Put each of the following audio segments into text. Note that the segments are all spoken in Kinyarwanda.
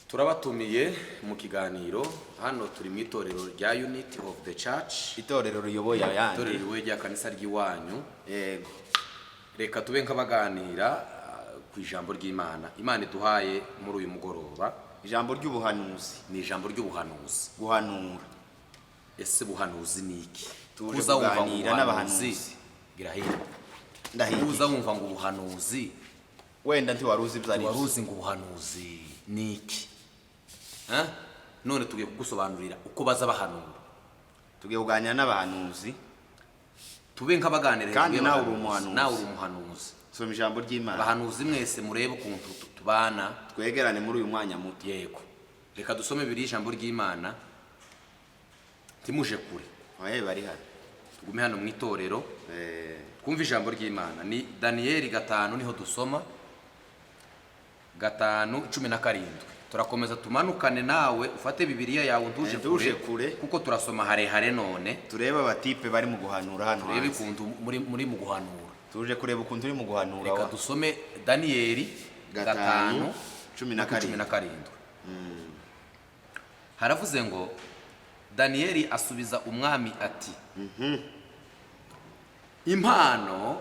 turabatumiye mu kiganiro hano turi mu itorero rya Unity of the Church, itorero riyoboye ayandi, itorero rya kanisa ry'iwanyu. Yego, reka tube nk'abaganira ku ijambo ry'Imana. Imana iduhaye muri uyu mugoroba ijambo ry'ubuhanuzi, ni ijambo ry'ubuhanuzi. guhanura. Ese buhanuzi ni iki? Tuje kuganira n'abahanuzi. Girahira Ndahiri uza wumva ngo ubuhanuzi, wenda nti waruzi byari waruzi ngo ubuhanuzi ni iki? None tugiye kugusobanurira uko baza bahanura. tugiye kuganira n'abahanuzi, tube nk'abaganira kandi nawe uri umuhanuzi. Soma ijambo ry'Imana. Abahanuzi mwese murebe ukuntu tubana, twegerane muri uyu mwanya muto. yego. Reka dusome bibiri ijambo ry'Imana, timuje kure. Bari hano. Tugume hano mu itorero, twumva ijambo ry'Imana. Ni Daniyeli 5 niho dusoma, 5:17. Turakomeza tumanukane nawe ufate Bibiliya yawe ntuje kure kuko turasoma harehare none. Tureba abatipe bari mu guhanura hano. Turebe ukuntu muri mu guhanura. Tuje kureba ukuntu uri mu guhanura. Reka dusome Daniyeli 5:17. Haravuze ngo Daniyeli asubiza umwami ati, impano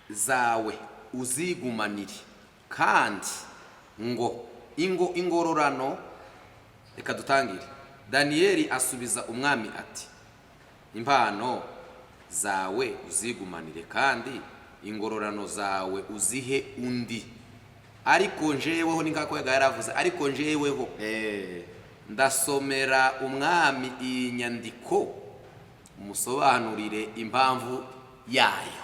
zawe uzigumanire, kandi ngo ingororano. Reka dutangire. Daniyeli asubiza umwami ati, impano zawe uzigumanire, kandi ingororano zawe uzihe undi. Ariko njeweho, ni nkako yaravuze, ariko njeweho ndasomera umwami iyi nyandiko, musobanurire impamvu yayo.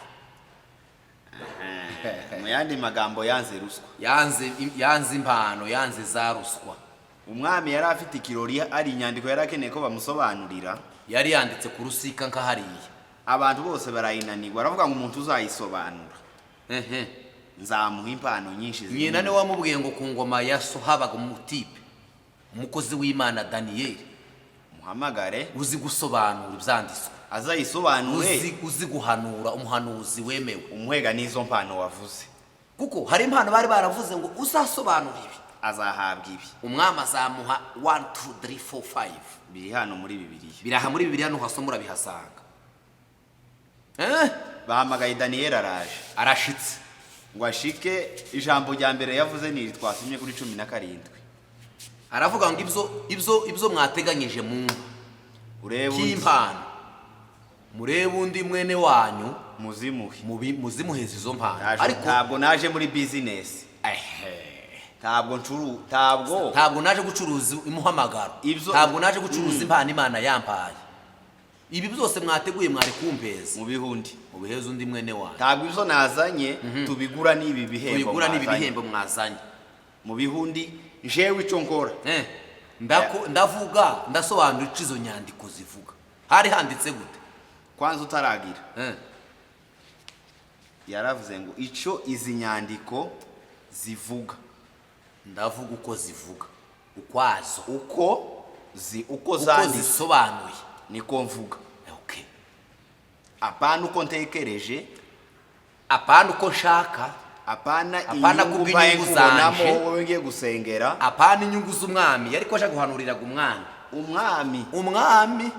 Mu yandi magambo, yanze ruswa, yanze impano, yanze za ruswa. umwami yari afite ikirori, ari inyandiko yarakeneye ko bamusobanurira, yari yanditse ku rusika nka hariya. abantu bose barayinanirwa, baravuga ngo umuntu uzayisobanura nzamuha impano nyinshi. Nyina ne wamubwiye ngo ku ngoma ya so habaga umutipe, umukozi w'Imana Daniyeli, muhamagare uzi gusobanura ibyanditswe, azayisobanure, uzi guhanura, umuhanuzi wemewe, umuhega n'izo mpano wavuze, kuko hari impano bari baravuze ngo uzasobanura ibi, azahabwa ibi. umwami azamuha 1 2 3 4 5. Biri hano muri Bibiliya, biraha muri Bibiliya nuhasomura bihasanga. bahamagaye Daniyeli, arashitse ngo ashike. Ijambo rya mbere yavuze ni twasomye kuri 17. aravuga ngo ibyo mwateganyije mu impano, murebe undi mwene wanyu muzimuheza izo mpano. Ariko ntabwo naje muri business, ntabwo naje gucuruza imuhamagaro, ntabwo naje gucuruza impano Imana yampaye. Ibi byose mwateguye mwari kumpeza mubiheza undi mwene wanyu. Ntabwo ibyo nazanye tubigura n'ibi bihembo mwazanye. Mu bihundi jewe icyo nkora, ndavuga ndasobanura icyo izo nyandiko zivuga. Hari handitse gute? Kwanza utaragira, yaravuze ngo icyo izi nyandiko zivuga. Ndavuga uko zivuga, ukwazo, uko zisobanuye, niko mvuga. Apana uko ntekereje, apana uko nshaka, apana inyungu zanje wowe ngiye gusengera, apana inyungu z'umwami. Ariko aje guhanuriraga umwami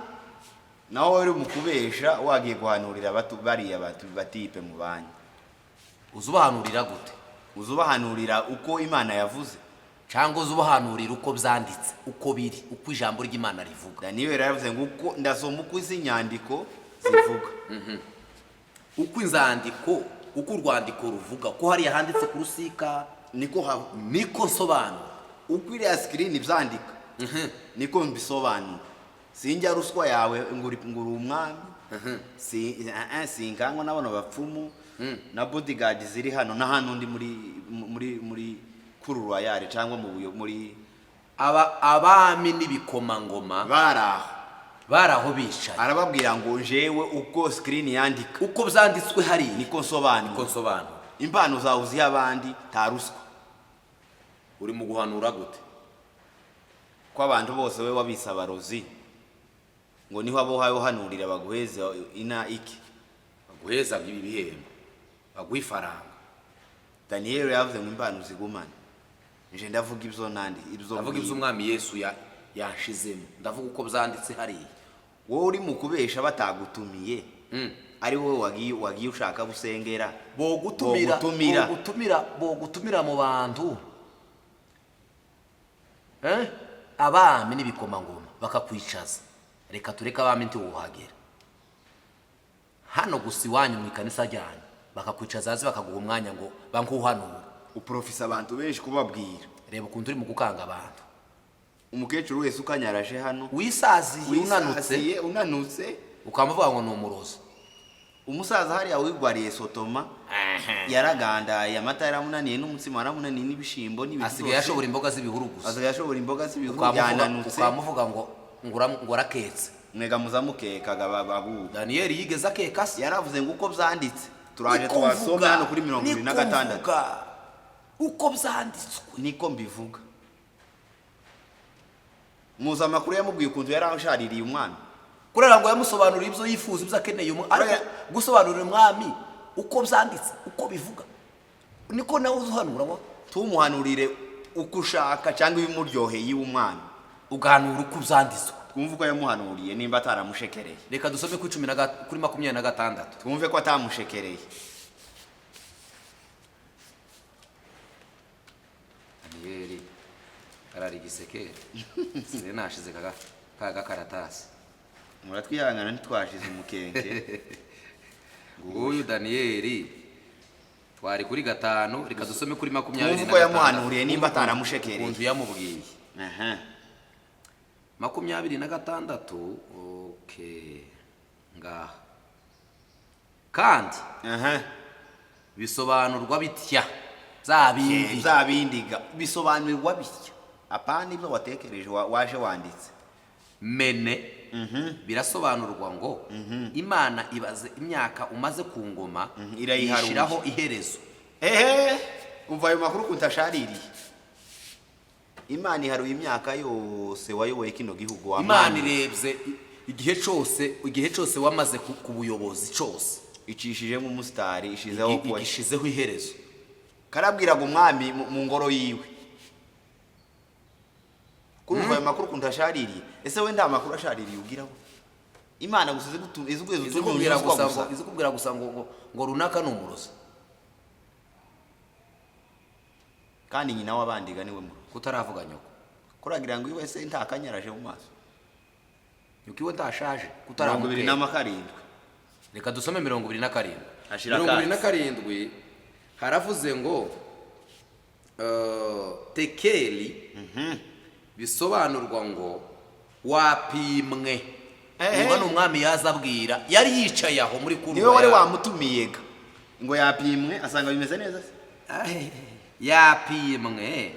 naho wari mukubesha wagiye guhanurira bariya batipe mu banyi. Uzubahanurira gute? Uzubahanurira uko Imana yavuze, cyangwa uzubahanurira uko byanditse, uko biri, uko ijambo ry'Imana rivuga. Daniyeli yaravuze ngo uko ndasoma uko izi nyandiko zivuga, uko inzandiko, uko urwandiko ruvuga, ko hariya handitse ku rusika niko nsobanura. Uko iriya screen byandika niko mbisobanura. Sinjya ruswa yawe ngo uri umwami, singangwa n'abana bapfumu na bodyguard ziri hano na hano ndi muri kururwa yare cyangwa muri abami n'ibikomangoma baraho bicaye. Arababwira ngo jewe uko screen yandika, uko byanditswe hari niko nsobanura. Impano zawe uziha abandi, ta ruswa. Uri mu guhanura gute? Ko abantu bose we wabisa abarozi ngo niho abo hayo hanurira baguheza iki, baguheza ibihembo, baguha ifaranga. Daniyeli yavuze ngo impano zigumane. nje ndavuga ibyo nandi ndavuga ibyo umwami Yesu yashizemo, ndavuga uko byanditse hariya. wowe uri mu kubesha batagutumiye ari wowe wagiye ushaka busengera bogutumira mu bantu abami n'ibikomangoma bakakwicaza. Reka tureka abami ntiwuhagera hano gusa iwanyu mu ikanisa ryanyu, bakakwicaza hasi bakaguha umwanya ngo bankuhanura. uprofisa abantu benshi kubabwira. Reba ukuntu uri mu gukanga abantu. Umukecuru wese ukanyarashe hano wisaziye unanutse ukamuvuga ngo ni umurozi. Umusaza hariya wigwariye Sotoma yaragandaye, amata yaramunaniye n'umutsima waramunaniye n'ibishimbo n'ibindi. Asigaye ashobora imboga z'ibihuru gusa. Yananutse ukamuvuga ngo araketse. mwega muzamukekaga babu. Daniel yigeze akeka se. Yaravuze ngo uko byanditse turaje tubasome hano kuri 26. Uko byanditswe niko mbivuga. Muza amakuru yamubwiye ukuntu yarashaririye umwami. Kurera ngo yamusobanurira ibyo yifuza, ibyo akeneye ariko gusobanurira umwami uko byanditse, uko bivuga niko nawe uzuhanura ngo tumuhanurire uko ushaka cyangwa ibimuryoheye umwami, ugahanura uko byanditswe. Twumve ko yamuhanuriye nimba ataramushekereye. Reka dusome kuri 26. Twumve ko atamushekereye. Daniel arari gisekere sire nashize kaga karatasi. Muratwihangana ntitwashize umukenge. Uyu Daniel twari kuri 5. Reka dusome kuri 26. Twumve ko yamuhanuriye nimba ataramushekereye. Ukuntu yamubwiye 26. Okay, ngaha kandi bisobanurwa bitya zabindiga bisobanurwa bitya. Apana ibyo watekereje waje wanditse mene. Birasobanurwa ngo Imana ibaze imyaka umaze ku ngoma irayishiraho iherezo. Umva ayo makuru kuntashaririye. Imana iharuye imyaka yose wayoboye kino gihugu wa Imana irebye igihe cyose wamaze ku buyobozi cyose icishijemo umusitari ishizeho iherezo. Karabwiraga umwami mu ngoro yiwe. Kurumva ayo makuru kuntashaririye. Ese we nta makuru ashaririye ugiraho? Imana gusize izikubwira gusa ngo runaka ni umurozi. Kandi nyina wabandiga niwe mu kutaravuga nyoko. Kuragira ngo iwe se ntakanyaraje mu maso. Yuko iwe ntashaje kutaravuga 27. Reka dusome 27. 27 haravuze ngo tekeli bisobanurwa ngo wapimwe. Niba n'umwami yazabwira yari yicaye aho muri kuru. Niwe wari wamutumiye ngo yapimwe asanga bimeze neza se. Yapimwe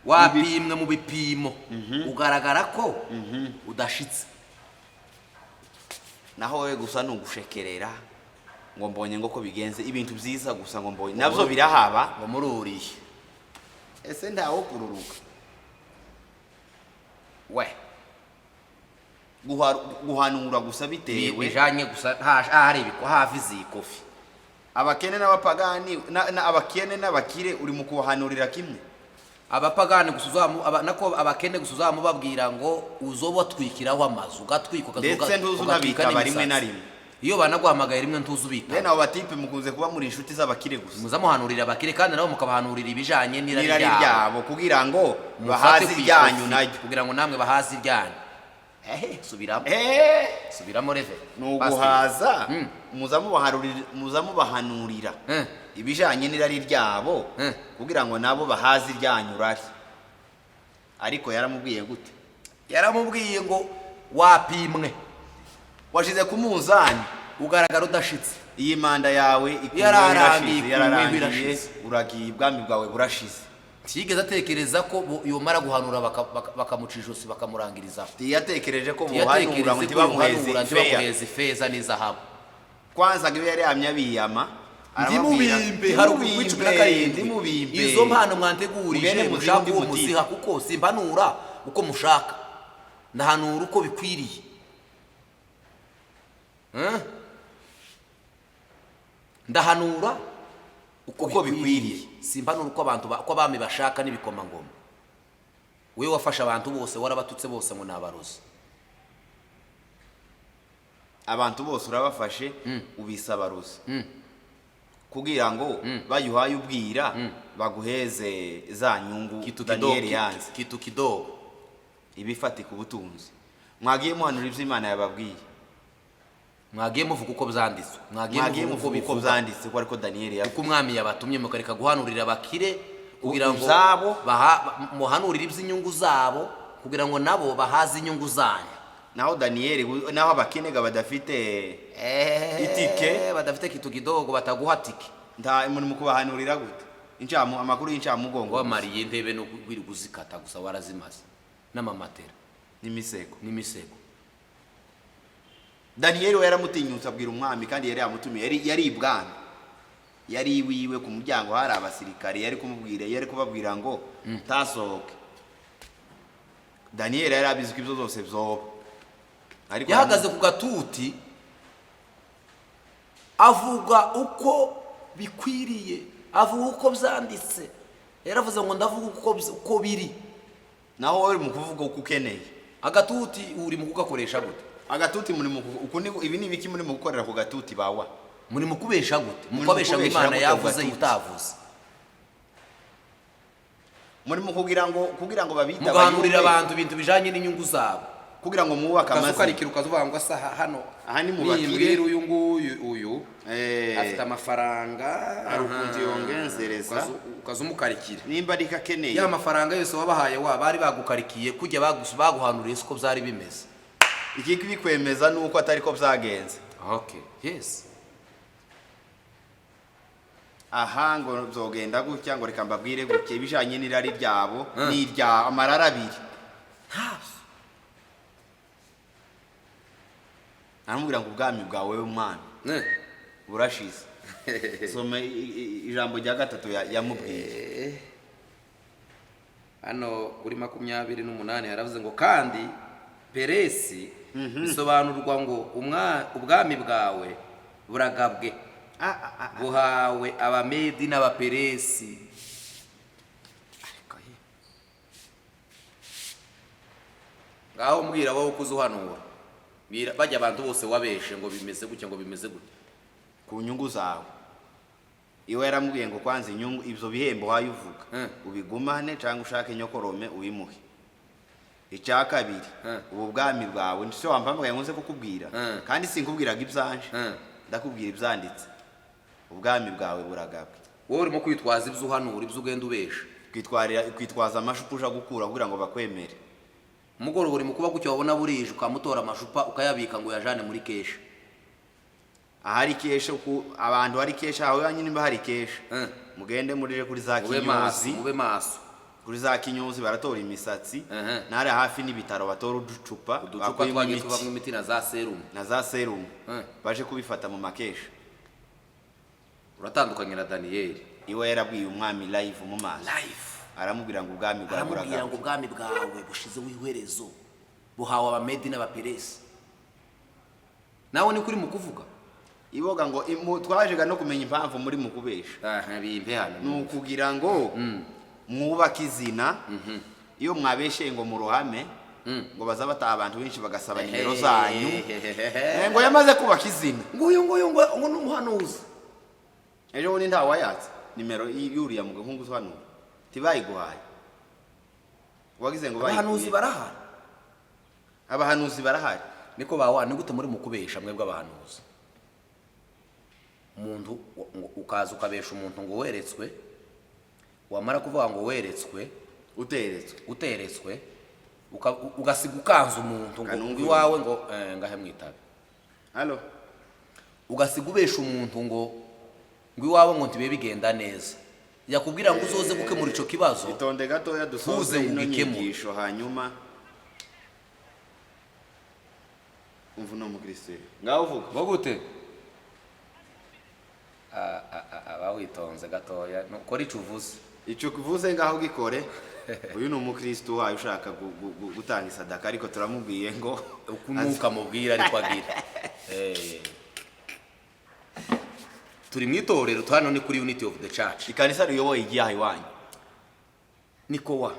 wapimwe mu bipimo ugaragara ko udashitse. Naho we gusa nugushekerera ngo mbonye ngo ko bigenze ibintu byiza gusa ngo mbonye navyo birahaba ngo mururiye. Ese ndawo kururuka we guhanura gusa bitewe bijanye gusa hari ibiko hafi zikofi. Abakene n'abapagani abakene n'abakire uri mu kubahanurira kimwe. Abapagani gusuzamu nako abakene gusuzamu babwira ngo uzoba twikiraho amazu gatwiko ndetse ntuzunabika barimwe na rimwe. Iyo banaguhamagaye rimwe ntuzubita. Bene abo batipe mukunze kuba muri inshuti z'abakire gusa. Muzamuhanurira abakire kandi nabo mukabahanurira ibijanye n'irari ryabo kugira ngo bahazi ryanyu najyo, kugira ngo namwe bahazi ryanyu. Subiramo. Subiramo reve. Nuguhaza muzamubahanurira ibijanye n'irari ryabo kugira ngo nabo bahazi ryanyu rari. Ariko yaramubwiye gute? Yaramubwiye ngo wapimwe, washize ku munzani ugaragara udashitse. Iyi manda yawe yararangiye uragiye ibwami bwawe burashize. Tigeze atekereza ko yomara guhanura bakamuca ijosi bakamurangiriza. Tiyatekereje ko buhanura ngo tibamuheze ifeza n'izahabu. Kwanza ngo yari yamyabiyama ndimubimbe hari ukwicumira karindwi. Izo mpano mwantegurije mushaka uwo muziha kuko simpanura uko mushaka, ndahanura uko bikwiriye. ndahanura uko bikwiriye simpanura uko abantu uko abami bashaka n'ibikomangoma. Wewe wafashe abantu bose warabatutse bose ngo nabarozi. abantu bose urabafashe ubisa abarozi kugira ngo bayuhaye ubwira baguheze za nyungu Daniel yanze kitu kidogo ibifatika ubutunzi. Mwagiye muhanura ivyo Imana yababwiye, mwagiye muvuga uko byanditswe, mwagiye muvuga uko byanditse ko ariko Daniel yavuze uko umwami yabatumye mukareka guhanurira abakire kugira ngo zabo muhanurire iby'inyungu zabo kugira ngo nabo bahaze inyungu zanyu. naho Daniel naho abakenega badafite itike badafite kitu kidogo bataguha tike nta muri mukubahanurira gute incamu amakuru y'incamugongo wamariye ndebe no kwiri guzikata gusa warazimaze n'amamatera n'imisego. Daniel we yaramutinyutse abwira umwami kandi yari yamutumiye yari ibwami yari iwiwe ku muryango hari abasirikare yari kubabwira ngo tasohoke. Daniel yari abizi ko ibyo zose byoba ariko yahagaze ku gatuti avuga uko bikwiriye, avuga uko byanditse. Yaravuze ngo ndavuga uko biri. Naho wowe mu kuvuga uko ukeneye agatuti uri mu kugakoresha gute? Agatuti muri mu ibi ni biki muri mu gukorera ku gatuti bawa muri mu kubesha gute? Mukabesha ngo Imana yavuze itavuze. Muri mu kugira ngo babita mugahanurira abantu ibintu bijanye n'inyungu zabo kugira ngo mwubaka amazi ukarikira ukazuvuga ngo asa hano aha ni mubakire uyu nguyu uyu afite amafaranga arukunzi yongenzereza ukazumukarikira nimba ari kakeneye ya mafaranga yose wabahaye bari bagukarikiye kujya baguhanurira uko byari bimeze. Iki bikwemeza nuko atari ko byagenze. Okay, yes. Aha ngo byogenda gutya ngo reka mbabwire gutya ibijanye n'irari ryabo n'irya amarara abiri. Aramubwira ngo ubwami bwawe w'umwami burashize. Some ijambo rya gatatu yamubwiye hano kuri 28 yaravuze ngo kandi Peresi bisobanurwa ngo ubwami bwawe buragabwe buhawe abamedi n'abaperesi. Ngaho mbwira wowe kuzuhanura bajya abantu bose wabeshe ngo bimeze gutya ngo bimeze gutya ku nyungu zawe. Iwe yaramubwiye ngo kwanza inyungu ibyo bihembo wayuvuga ubigumane cyangwa ushake nyokorome uyimuhe. Icya kabiri ubu bwami bwawe ndetse wampamagaye nkunze kukubwira kandi sinkubwiraga ibyanje ndakubwira ibyanditse. Ubwami bwawe buragabwe. Wowe urimo kwitwaza ibyo uhanura ibyo ugenda ubesha kwitwaza amashupa uja gukura kugira ngo bakwemere. Umugoroba uri mu kuba gutyo wabona burije ukamutora amashupa ukayabika ngo yajane muri kesha. Ahari kesha abantu hari kesha aho yanyine nimba hari kesha mugende murije kuri za Kinyozi ube maso kuri za Kinyozi baratora imisatsi nare hafi n'ibitaro batora uducupa twagiye tubamwe imiti na za serum baje kubifata mu makesha. Uratandukanye na Daniel. Iwe yarabwiye umwami live mu maso aramubwira ngo ubwami bwawe aramubwira ngo ubwami bwawe bushize w'iherezo buhawe abamedi n'abaperesi. Nawe ni kuri mu kuvuga iboga ngo twajega no kumenya impamvu muri mu kubesha bimpe hano nukugira ngo mwubaka izina iyo mwabeshe ngo mu ruhame ngo baza bataha abantu benshi bagasaba nimero zanyu ngo yamaze kubaka izina ngo n'umuhanuzi ejo ni nta wayatse nimero yuriya mu gahungu hano tibayiguhaye wagize ngo abahanuzi barahari niko bawa ni gute muri mu kubesha mwe bw'abahanuzi. Umuntu ukaza ukabesha umuntu ngo weretswe wamara kuvuga ngo weretswe uteretswe ugasiga ukanza umuntu ngo iwawe ngo ngahe mwitabe halo ugasiga ubesha umuntu ngo iwawe ngo ntibe bigenda neza yakubwira ngo uzoze gukemura ico kibazo itonde gatoya dusoze ino nyigisho hanyuma umvuno mu Kristo ngaho uvuga gute abawitonze gatoya nukora ico uvuze ngaho gikore. Uyu ni umukristo wayo ushaka gutanga isadaka ariko turamubwiye ngo ukunuka mubwira ariko agira turi mu itorero hano ni kuri Unity of the Church. ikanisa riyoboye igihe iwanyu Niko wa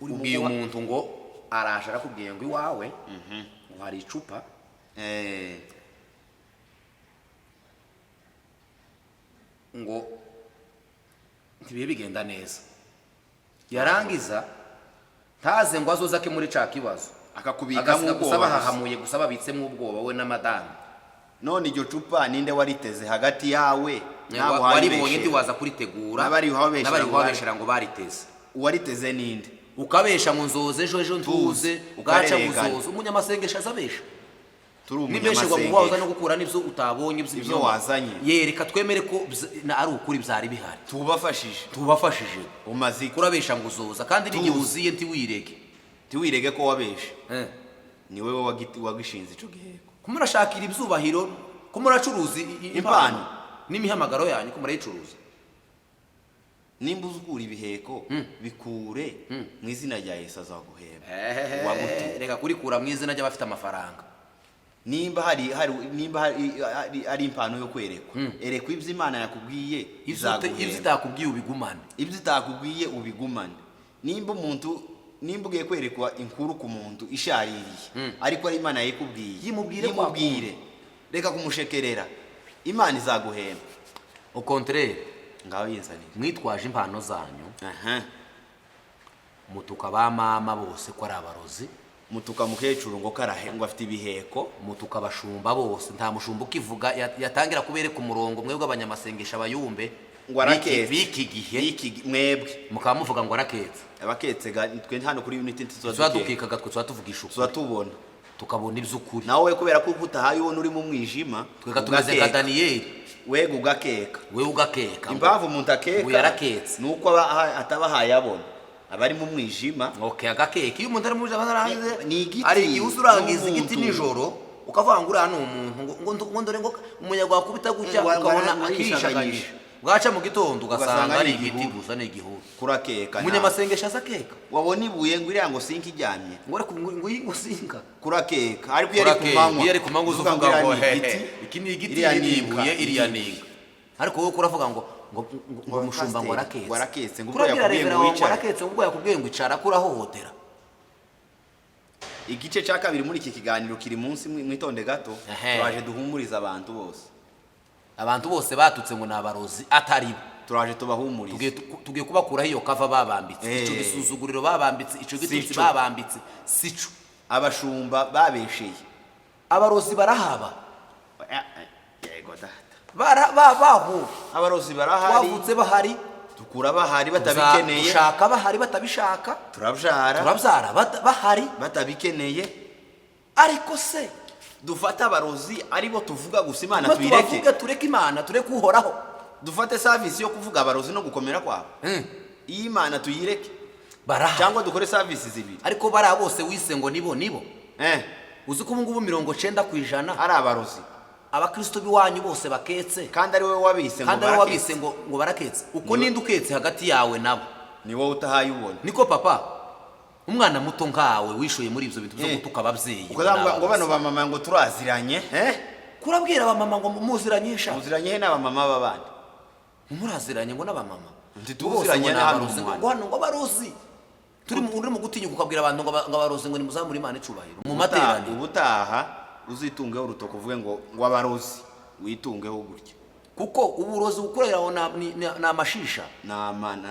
ubwiye umuntu ngo araje arakubwiye ngo iwawe ngo hari icupa ngo ntibiye bigenda neza, yarangiza ntaze ngo azoza ke muri ca kibazo akakubika mu gusaba hahamuye gusaba bitsemo ubwoba we n'amadani. none iryo cupa ninde wariteze hagati yawe nabo waribonye ndi waza kuritegura n'abari wabeshera ngo bariteze, uwariteze ninde ukabesha ngo nzoze ejo ntuze ugaca guzoza umunyamasengesho azabesha nibeshe ngo muwaza no gukura nivyo utabonye ibyo wazanye yereka twemere ko ari ukuri byari bihari tubafashije umaze kurabesha ngo uzoza kandi n'igihe uziye ntiwirege ko wabeshe ni wewe wagishinze ico giheko kumurashakira ibyubahiro kumuracuruzi impano n'imihamagaro yanyu kumurayicuruza nimba uzukura ibiheko bikure mu izina rya Yesu azaguheba reka kurikura mu izina ry'abafite amafaranga. nimba ari impano yo kwerekwa erekwa ibyo Imana yakubwiye ibyo itakubwiye ubigumane nimba ugiye kwerekwa inkuru ku muntu ishaririye ariko ari Imana yayikubwiye yimubwire reka kumushekerera Imana izaguhemba au contraire. ngaho yinzanire mwitwaje impano zanyu mutuka ba mama bose ko ari abarozi, mutuka mukecuru ngo karahengwa afite ibiheko, mutuka abashumba bose nta mushumba ukivuga yatangira kubereka umurongo mwebwe abanyamasengesha abayumbe ngo araketse biki gihe mwebwe mukaba muvuga ngo araketse abaketse twe hano kuri Unity tuzadukikaga twe tuzatuvugisha ukuri tuzatubona tukabona iby'ukuri. nawe kubera ko utahaye ubona uri mu mwijima twega tumeze nka Daniyeli wewe ugakeka impamvu umuntu akeka nuko atabahaye abona abari mu mwijima. agakeka iyo umuntu ari mu mwijima ari igihe usurangiza igiti nijoro ukavuga ngo uriya ni umuntu ngo ndore ngo umuyaga wakubita gutya ukabona akishaganyije bwaca mu gitondo ugasanga ari igiti gusa ni igihuru kurakeka umunyamasengesho azakeka wabona ibuye ngo iriya ngo sinka ijyamye ngo sinka kurakeka ariko iyo ari ku manywa uzuvuga ngo iki ni igiti ibuye iriya ninga ariko wowe kuravuga ngo umushumba ngo araketse ngo ubwo yakubwiye ngo icara kurahohotera. Igice cya kabiri muri iki kiganiro kiri munsi mwitonde gato turaje duhumuriza abantu bose batutse ngo nabarozi atari turaje tubahumuriza tugiye kubakuraho iyo kava babambitse ico gisuzuguriro babambitse ico gitutsi babambitse sico abashumba babesheye abarozi barahaba yego data baho abarozi barahari wavutse bahari tukura bahari batabikeneye ushaka bahari batabishaka turabyara bahari batabikeneye ariko se dufata abarozi aribo tuvuga gusa Imana tureke Imana tureke uhoraho dufate service yo kuvuga abarozi no gukomera kwabo iyi Imana tuyireke baraha cyangwa dukore service zibiri ariko bara bose wise ngo nibo uzi ko ubungubu 90% ari abarozi abakristo biwanyu bose baketse kandi ari wowe wabise ngo baraketse uko ninde uketse hagati yawe nabo ni wowe utahaye ubona niko papa umwana muto nkawe wishoye muri ibyo bintu byo gutuka abavyeyi ngo bano ba mama ngo turaziranye kurabwira aba mama ngo muziranyisha muziranye n'aba mama babandi muraziranye ngo n'aba mama ntituziranye n'abarozi ngo abarozi turi mu gutinyuka ukabwira abantu ngo abarozi ngo nimuzamure Imana icubahiro mu materaniro ubutaha uzitungeho urutoke uvuge ngo abarozi witungeho gutya kuko uburozi bukoreraho na amashisha na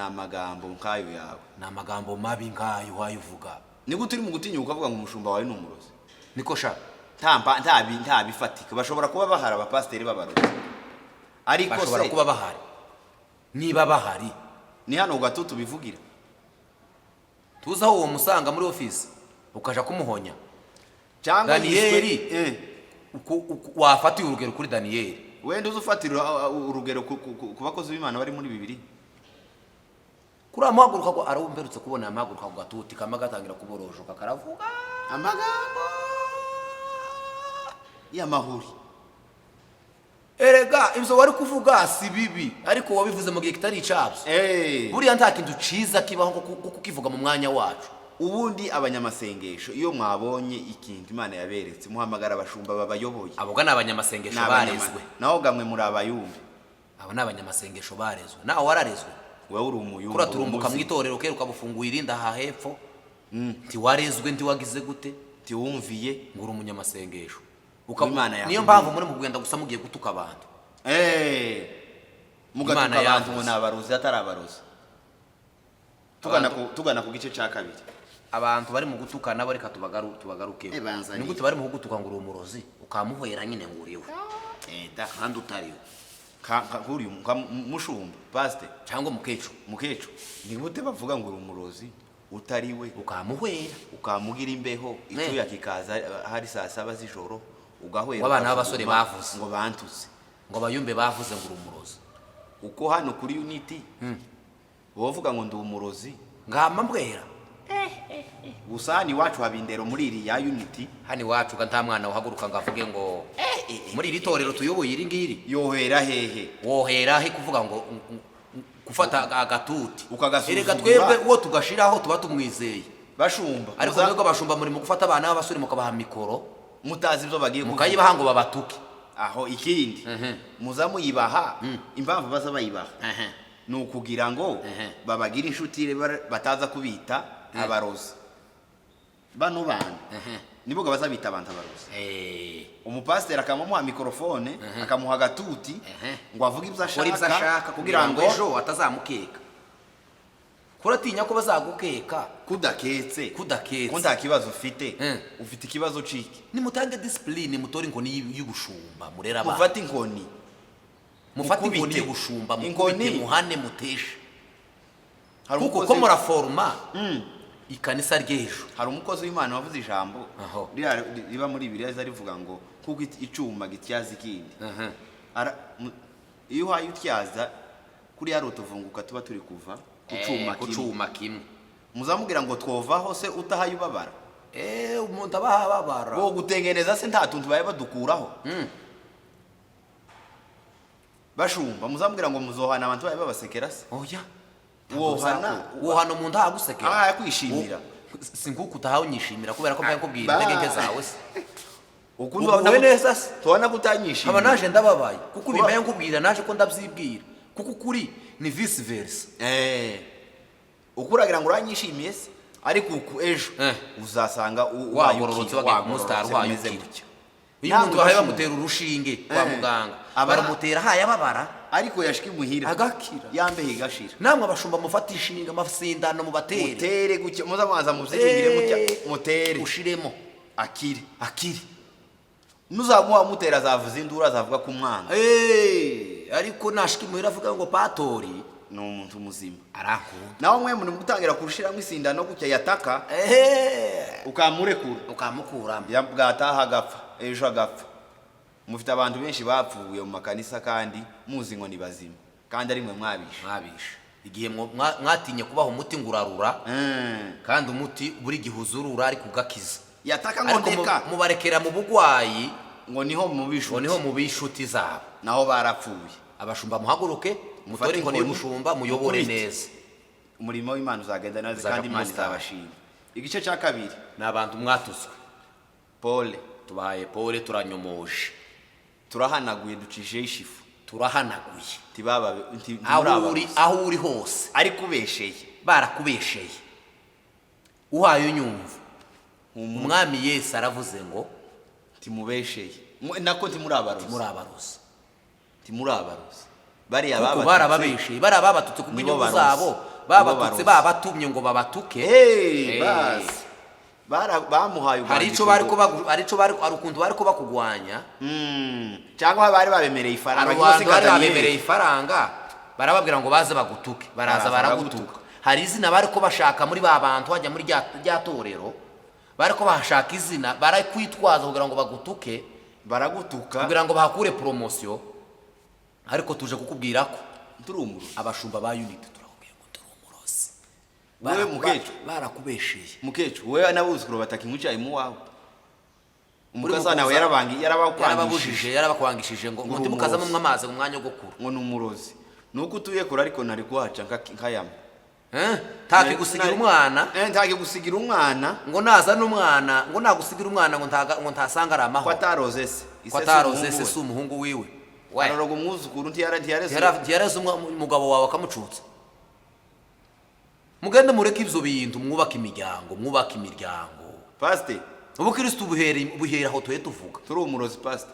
amagambo nkayo yawe na amagambo mabi nkayo wayuvuga niko turi mu gutinyuka ukavuga ngo umushumba wawe ni umurozi niko sha nta bifatika bashobora kuba bahari abapasiteri b'abarozi ariko se bashobora kuba bahari niba bahari ni hano gato tubivugira tuzaho uwo musanga muri office ukaja kumuhonya cyangwa Daniyeli wafatiye urugero kuri Daniyeli wenda uzufatira urugero ku bakozi b'Imana bari muri Bibiliya kuri amahaguruka ko arumberutse kubona amahaguruka ko gatuti kama gatangira kuborojoka karavuga amagambo y'amahuri erega ibyo wari kuvuga si bibi ariko wabivuze mu gihe kitari icabyo buriya nta kintu ciza kibaho kukivuga mu mwanya wacu. Ubundi abanyamasengesho iyo mwabonye ikintu Imana yaberetse muhamagara abashumba babayoboye abo gana abanyamasengesho barezwe naho gamwe muri abayumbe abo n'abanyamasengesho barezwe nawe wararezwe wewe uri umuyumbu kura turumbuka mu itorero kera ukabufunguye irinda aha hepfo ntiwarezwe ntiwagize gute ntiwumviye ngo uri umunyamasengesho niyo mpamvu muri mu kugenda gusa mugiye gutuka abantu mugatuka abantu ngo n'abarozi atari abarozi tugana ku gice cya kabiri abantu bari mu gutukana bo reka tubagarukeho ni gute bari mu gutuka ngo uri umurozi ukamuhera nyine ngo uriwe kandi utariwe nk'uriya mushumba pasite cyangwa mukecuru ni gute bavuga ngo uri umurozi utariwe ukamuhera ukamugira imbeho icyuya kikaza hari saa 7 z'ijoro ugahwera abana b'abasore bavuze ngo bantuze ngo bayumbe bavuze ngo uri umurozi uko hano kuri unity wovuga ngo ndi umurozi ngamba mbwera gusa hano iwacu haba indero muri iri ya unity hano iwacu nta mwana uhaguruka ngo avuge ngo muri iri torero tuyoboye iri ngiri yohera hehe wohera he kuvuga ngo gufata agatuti ukagasuzugura erega twebwe uwo tugashiraho tuba tumwizeye bashumba ariko mwebwe abashumba muri mu gufata abana b'abasore mukabaha mikoro mutazi ibyo bagiye mukayibaha ngo babatuke aho ikindi muza muyibaha impamvu baza bayibaha ni ukugira ngo babagire inshuti bataza kubita abarozi bano bana nibo baza bita abantu abarozi umupasiteri akamuha mikrofone akamuha agatuti ngo avuge ibyo ashaka kugira ngo ejo atazamukeka kuratinya ko bazagukeka kudaketse ko kudaketse nta kibazo ufite ufite ikibazo ciki nimutange discipline mutore inkoni y'ubushumba murera abantu mufate inkoni mufate inkoni y'ubushumba inkoni muhane muteshe kuko muraforma ikanisa ry'ejo hari umukozi w'Imana wavuze ijambo riba muri Bibiliya rivuga ngo kuko icuma gityaza ikindi iyo uhaye utyaza kuri yari utuvunguka tuba turi kuva kucuma kimwe muzamubwira ngo twovaho se utahaye ubabara umuntu abahababara wo gutengeneza se nta tuntu baye badukuraho bashumba muzamubwira ngo muzohana abantu baye babasekera se oya wohana umuntu ahagusekera yakwishimira sinkuko utahawe unyishimira kubera ko mbaye nkubwira intege zawe se ukuntu neza se tubona kutanyishimira aba naje ndababaye kuko bimbaye nkubwira naje ko ndabyibwira kuko kuri ni vice versa ukuragira ngo uranyishimiye se ariko uku ejo uzasanga wagororotse wamustar wayumeze gutya iyo umuntu bahaye bamutera urushinge kwa muganga baramutera haye ababara ariko yashika imuhira agakira yambehe igashira namwe abashumba mufatisha inshinga mafisindano mu mutere gutya muzamanza muzingire mutya mutere ushiremo akiri nuzamuha mutera azavuza indura azavuga ku mwana ariko nashika imuhira avuga ngo patori ni umuntu muzima arankunda nawe mwe muri gutangira kurushiramo isindano gutya yataka ukamukuramo bwataha agapfa ejo agapfa mufite abantu benshi bapfuye mu makanisa kandi muzi ngo ni bazima kandi ari mwe mwabisha igihe mwatinye kubaha umuti ngurarura kandi umuti buri gihe uzurura ari kugakiza yataka ngo ndeka mubarekera mu bugwayi ngo niho mu bishuti zabo naho barapfuye abashumba muhaguruke mutore inkoni y'umushumba muyobore neza umurimo w'Imana uzagenda neza kandi Imana izabashima igice cya kabiri ni abantu mwatuswe pole tubahaye pole turanyomoje turahanaguye ducishe ishifu turahanaguye aho uri hose ari kubesheye barakubesheye uhaye unyumva umwami Yesu aravuze ngo timubesheye nako timurabarozi bariya barababesheye barababatutse ku bw'inyungu zabo babatutse babatumye ngo babatuke bamuhaye hari ico bari ukuntu bari ko bakugwanya cyangwa bari babemereye ifaranga barababwira ngo baze bagutuke baraza baragutuka hari izina bari ko bashaka muri ba bantu hajya muri rya torero bari ko bashaka izina bari kwitwaza kugira ngo bagutuke baragutuka kugira ngo bahakure promotion ariko tuje kukubwira ko turumuru abashumba ba unity turakubwiye ngo turumurozi wewe mukecu barakubesheye mukecu wewe nabuzukuru bataka inkucaye mu wawe umukaza nawe yarabakwangishije ngo mutimukazamo mwamazi mu mwanya wo gukura ngo numurozi nuko utuye kure ariko nari kuhaca nkayama ntake gusigira umwana ngo naza n'umwana ngo nagusigira umwana ngo ntasanga ari amahoro ko atarozese se si umuhungu wiwe araroga umwuzukuru ntiyareze umugabo wawe akamucutsa. Mugende mureke ivyo bintu, mwubaka imiryango. Pastor, ubukristo buhera aho tuye tuvuga. Turi umurozi pastor.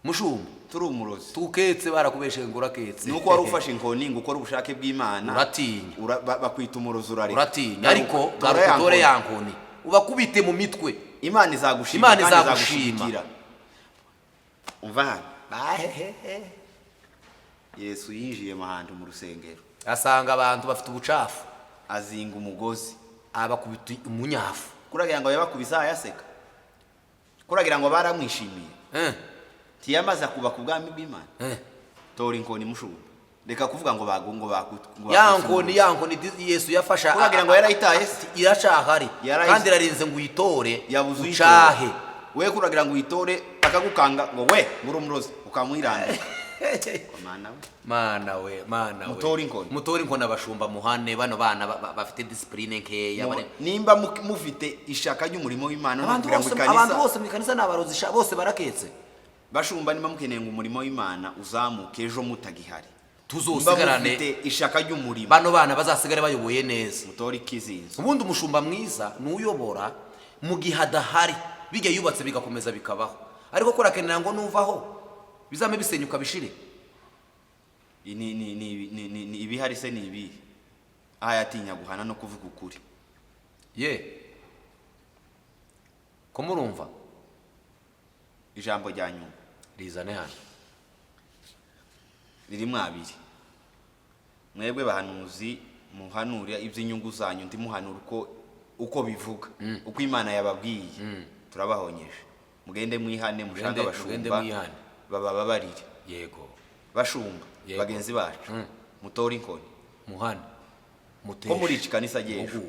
Mushumba, turi umurozi. Tuketse barakubeshe ngo uraketse. Nuko wari ufashe inkoni ngo ukora ubushake bw'Imana. Uratinya. Bakwita umurozi urareka. Uratinya ariko garutore yankoni. Ubakubite mu mitwe. Imana izagushima. Umva. Yesu yinjiye mahandi mu rusengero. Asanga abantu bafite ubucafu. Azinga umugozi. Abakubita umunyafu. Kuragira ngo yabakubisa ayaseka. Kuragira ngo baramwishimiye. Tiyamaza kuba ku bwami bw'Imana. Tora inkoni mushumba. Reka kuvuga ngo yankoni Yesu yafasha. Kuragira ngo yarayitaye iracahari kandi irarinze ngo uyitore yabuze ucahe. We kuragira ngo uyitore akagukanga ngo we nguru umurozi ukamwiranda. Mana we. Mutori inkoni abashumba muhane bano bana bafite discipline nkeya. Nimba mufite ishaka ry'umurimo w'Imana abantu bose mu kanisa n'abarozi bose baraketse. Bashumba nimba mukeneye ngo umurimo w'Imana uzamuke ejo mutagihari. Tuzosigarane mufite ishaka ry'umurimo. Bano bana bazasigare bayoboye neza. Mutori kizinzo. Ubundi umushumba mwiza n'uyobora mu gihe adahari bijya yubatse bigakomeza bikabaho. Ariko kurakenera ngo nuvaho bizame bisenyuka bishire. Ni ibihari se ni ibi. Ayatinya guhana no kuvuga ukuri. Ko murumva ijambo rya nyuma rizane hano riri mwabiri. Mwebwe bahanuzi muhanura iby'inyungu zanyu, ndi muhanura uko bivuga, uko Imana yababwiye. Turabahonyeje. Mugende mwihane mushanga bashumba bababarire. Yego bashumba bagenzi bacu. Mutori inkoni muhane muteshe. Ko muri kanisa yejo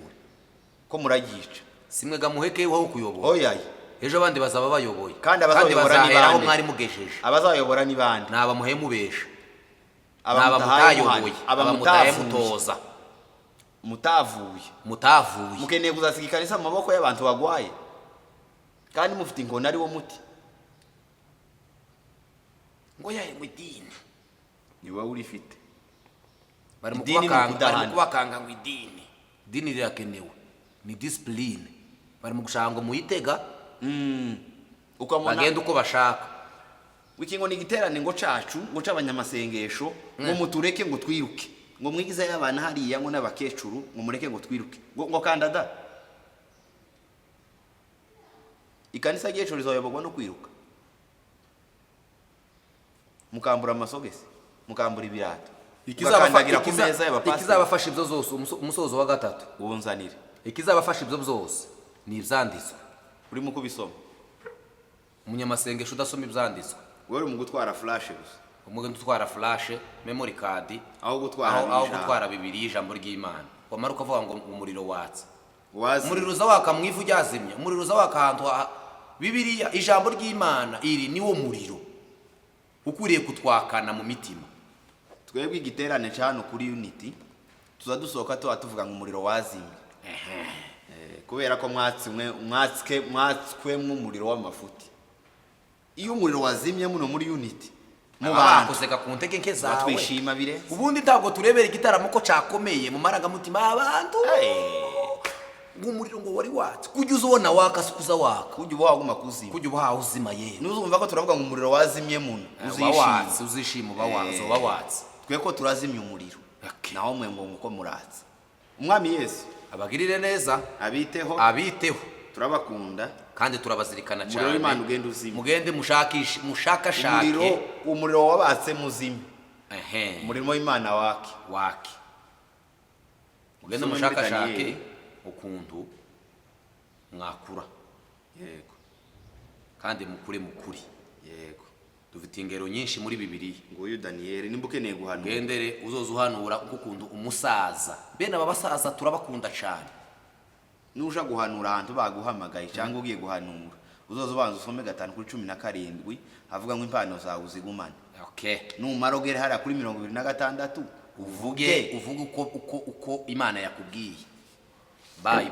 ko muragica simwe gamuheke wo kuyobora. Oyaye ejo abandi bazaba bayoboye kandi abazayobora ni bande. Mwari mugesheje abazayobora ni bande. Naba muhemubesha. Abamutayoboye abamutayemutoza mutavuye mukeneye kuzasiga kanisa mu maboko y'abantu bagwaye kandi mufite inkoni ari wo muti. Ngo yaye mu dini ni wowe urifite. Bari mu kubakanga ngo idini rirakenewe ni discipline. Bari mu gushaka ngo muyitega bagenda uko bashaka. Wikingo ni giterane ngo cacu ngo c'abanyamasengesho ngo mutureke ngo twiruke ngo mwigize y'abana hariya ngo n'abakecuru ngo mureke ngo twiruke ngo kandada. Ikanisa ryecu rizoyoborwa no kwiruka. Mukambura amasogesi, mukambura ibirato. Ikizabafasha ibyo zose umusozo wa gatatu ubunzanire. Ikizabafasha ibyo byose ni ibyanditswe. Uri mu kubisoma. Umunyamasengesho udasoma ibyanditswe. Wewe mu gutwara flash gusa. Umugende utwara flash, memory card, aho gutwara Bibiliya ijambo ry'Imana. Wamara ukavuga ngo umuriro watse. Umuriro uza waka mwivu ryazimya. Umuriro uza waka ahantu Bibiliya ijambo ry'Imana iri niwo muriro. Ukuriye kutwakana mu mitima. Twebwe igiterane cyano kuri Unity tuzadusohoka tuvuga ngo umuriro wazimye. Kubera ko mwatswe mu muriro w'amafuti. Iyo umuriro wazimye muno muri Unity mubakozeka ku ntege nke zawe twishima bire. Ubundi ntabwo turebera igitaramo ko cakomeye mu marangamutima abantu. Umuriro ngo wari watse kujya uzubona wakasukuza waka kujya ubahaguma kuzima kujya ubahuzima ye. Nuzumva ko turavuga ngo umuriro wazimye muno uzishima watse. Twe ko turazimye umuriro naho mwe ngo uko muratse. Umwami Yesu abagirire neza abiteho turabakunda kandi turabazirikana cyane. Imana ugende uzime mugende mushakashake umuriro wabatse muzime. Umurimo w'Imana wake mugende mushakashake ukuntu mwakura. Yego kandi mukuri. Yego dufite ingero nyinshi muri Bibiliya. Ngo uyu Daniel nimba ukeneye guhanura gendere uzoza uhanura ukuntu umusaza bene aba basaza turabakunda cyane. Nuja guhanura ahantu baguhamagaye cyangwa ugiye guhanura uzoza ubanza usome 5:17 avuga ngo impano zawe uzigumane. Numara ugere hara kuri 26 uvuge uko Imana yakubwiye. Bye.